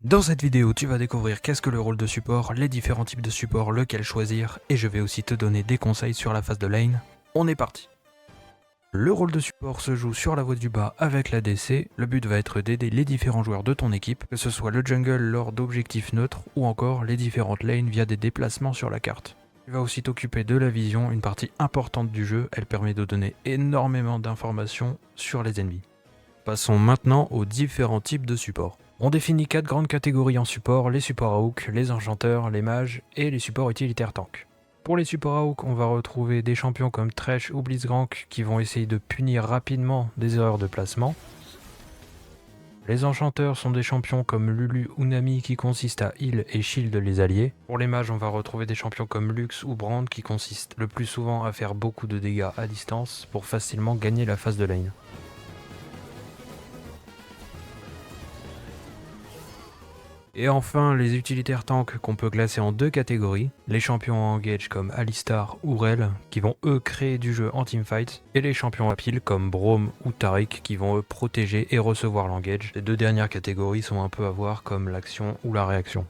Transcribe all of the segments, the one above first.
Dans cette vidéo, tu vas découvrir qu'est-ce que le rôle de support, les différents types de support, lequel choisir, et je vais aussi te donner des conseils sur la phase de lane. On est parti. Le rôle de support se joue sur la voie du bas avec la DC, le but va être d'aider les différents joueurs de ton équipe, que ce soit le jungle lors d'objectifs neutres ou encore les différentes lanes via des déplacements sur la carte. Tu vas aussi t'occuper de la vision, une partie importante du jeu, elle permet de donner énormément d'informations sur les ennemis. Passons maintenant aux différents types de supports. On définit 4 grandes catégories en support, les supports à hook, les enchanteurs, les mages et les supports utilitaires tank. Pour les supports à hook, on va retrouver des champions comme Thresh ou Blitzcrank qui vont essayer de punir rapidement des erreurs de placement. Les enchanteurs sont des champions comme Lulu ou Nami qui consistent à heal et shield les alliés. Pour les mages, on va retrouver des champions comme Lux ou Brand qui consistent le plus souvent à faire beaucoup de dégâts à distance pour facilement gagner la phase de lane. Et enfin, les utilitaires tanks qu'on peut classer en deux catégories, les champions en engage comme Alistar ou Rell qui vont eux créer du jeu en teamfight, et les champions à pile comme Braum ou Taric qui vont eux protéger et recevoir l'engage. Les deux dernières catégories sont un peu à voir comme l'action ou la réaction.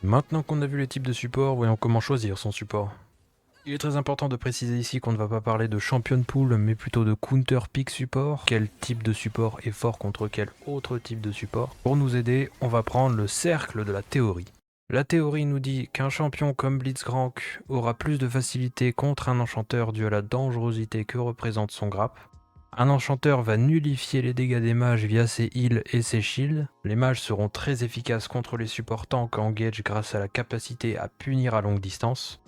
Maintenant qu'on a vu les types de support, voyons comment choisir son support. Il est très important de préciser ici qu'on ne va pas parler de champion pool, mais plutôt de counter pick support. Quel type de support est fort contre quel autre type de support. Pour nous aider, on va prendre le cercle de la théorie. La théorie nous dit qu'un champion comme Blitzcrank aura plus de facilité contre un enchanteur dû à la dangerosité que représente son grappe. Un enchanteur va nullifier les dégâts des mages via ses heals et ses shields. Les mages seront très efficaces contre les supports tank engage grâce à la capacité à punir à longue distance.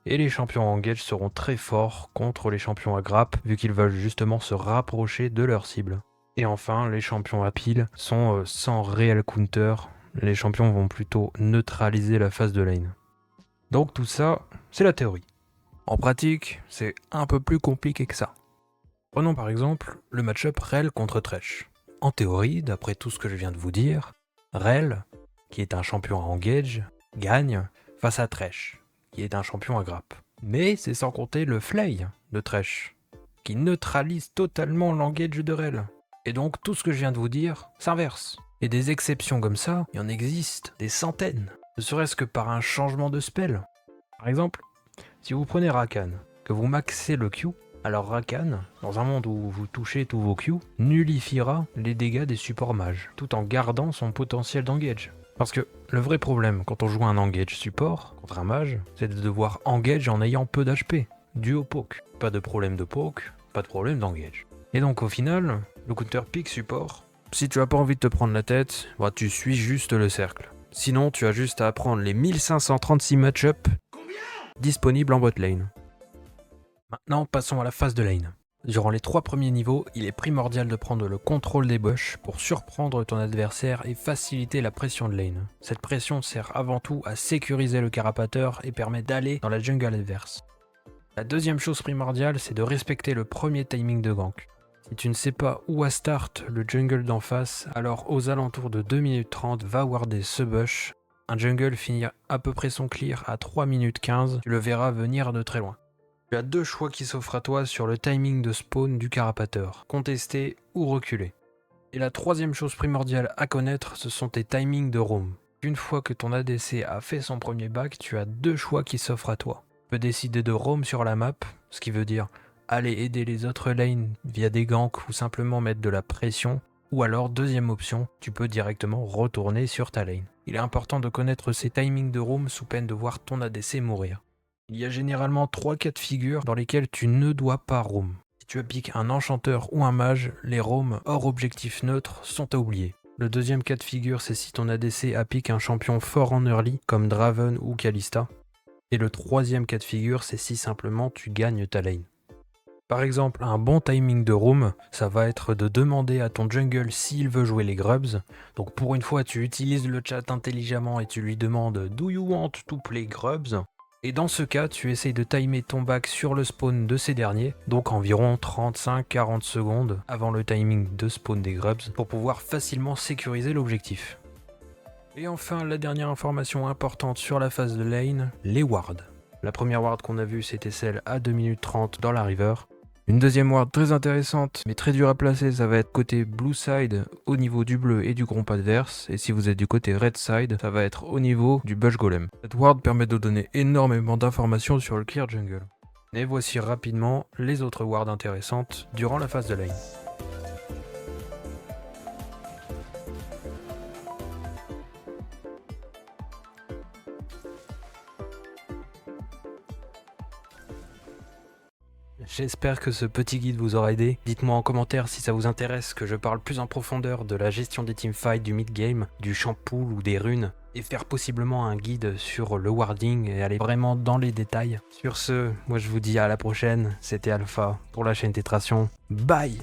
Et les champions engage seront très forts contre les champions à grappe, vu qu'ils veulent justement se rapprocher de leur cible. Et enfin, les champions à pile sont sans réel counter, les champions vont plutôt neutraliser la phase de lane. Donc tout ça, c'est la théorie. En pratique, c'est un peu plus compliqué que ça. Prenons par exemple le match-up Rell contre Thresh. En théorie, d'après tout ce que je viens de vous dire, Rell, qui est un champion à engage, gagne face à Thresh, qui est un champion à grappe. Mais c'est sans compter le Flay de Thresh, qui neutralise totalement l'engage de Rell. Et donc tout ce que je viens de vous dire s'inverse. Et des exceptions comme ça, il y en existe des centaines. Ne serait-ce que par un changement de spell. Par exemple, si vous prenez Rakan, que vous maxez le Q, alors Rakan, dans un monde où vous touchez tous vos Q, nullifiera les dégâts des supports mages, tout en gardant son potentiel d'engage. Parce que le vrai problème quand on joue un engage support contre un mage, c'est de devoir engage en ayant peu d'HP, dû au poke. Pas de problème de poke, pas de problème d'engage. Et donc au final, le counter pick support, si tu as pas envie de te prendre la tête, bah tu suis juste le cercle. Sinon tu as juste à apprendre les 1536 match-up disponibles en bot lane. Maintenant passons à la phase de lane. Durant les 3 premiers niveaux, il est primordial de prendre le contrôle des bush pour surprendre ton adversaire et faciliter la pression de lane. Cette pression sert avant tout à sécuriser le carapateur et permet d'aller dans la jungle adverse. La deuxième chose primordiale, c'est de respecter le premier timing de gank. Si tu ne sais pas où à start le jungle d'en face, alors aux alentours de 2 minutes 30, va warder ce bush. Un jungle finit à peu près son clear à 3 minutes 15, tu le verras venir de très loin. Tu as deux choix qui s'offrent à toi sur le timing de spawn du carapateur, contester ou reculer. Et la troisième chose primordiale à connaître, ce sont tes timings de roam. Une fois que ton ADC a fait son premier back, tu as deux choix qui s'offrent à toi. Tu peux décider de roam sur la map, ce qui veut dire aller aider les autres lanes via des ganks ou simplement mettre de la pression, ou alors deuxième option, tu peux directement retourner sur ta lane. Il est important de connaître ces timings de roam sous peine de voir ton ADC mourir. Il y a généralement 3 cas de figure dans lesquels tu ne dois pas roam. Si tu appliques un enchanteur ou un mage, les roams hors objectif neutre sont à oublier. Le deuxième cas de figure, c'est si ton ADC applique un champion fort en early, comme Draven ou Kalista. Et le troisième cas de figure, c'est si simplement tu gagnes ta lane. Par exemple, un bon timing de roam, ça va être de demander à ton jungle s'il veut jouer les grubs. Donc pour une fois, tu utilises le chat intelligemment et tu lui demandes « Do you want to play grubs ?» Et dans ce cas, tu essayes de timer ton back sur le spawn de ces derniers, donc environ 35-40 secondes avant le timing de spawn des grubs, pour pouvoir facilement sécuriser l'objectif. Et enfin, la dernière information importante sur la phase de lane, les wards. La première ward qu'on a vue, c'était celle à 2 minutes 30 dans la river. Une deuxième ward très intéressante mais très dure à placer, ça va être côté blue side au niveau du bleu et du groupe adverse, et si vous êtes du côté red side, ça va être au niveau du bush golem. Cette ward permet de donner énormément d'informations sur le clear jungle. Et voici rapidement les autres wards intéressantes durant la phase de lane. J'espère que ce petit guide vous aura aidé. Dites-moi en commentaire si ça vous intéresse que je parle plus en profondeur de la gestion des teamfights, du mid-game, du champ pool ou des runes, et faire possiblement un guide sur le warding et aller vraiment dans les détails. Sur ce, moi je vous dis à la prochaine, c'était Alpha pour la chaîne Tétration. Bye!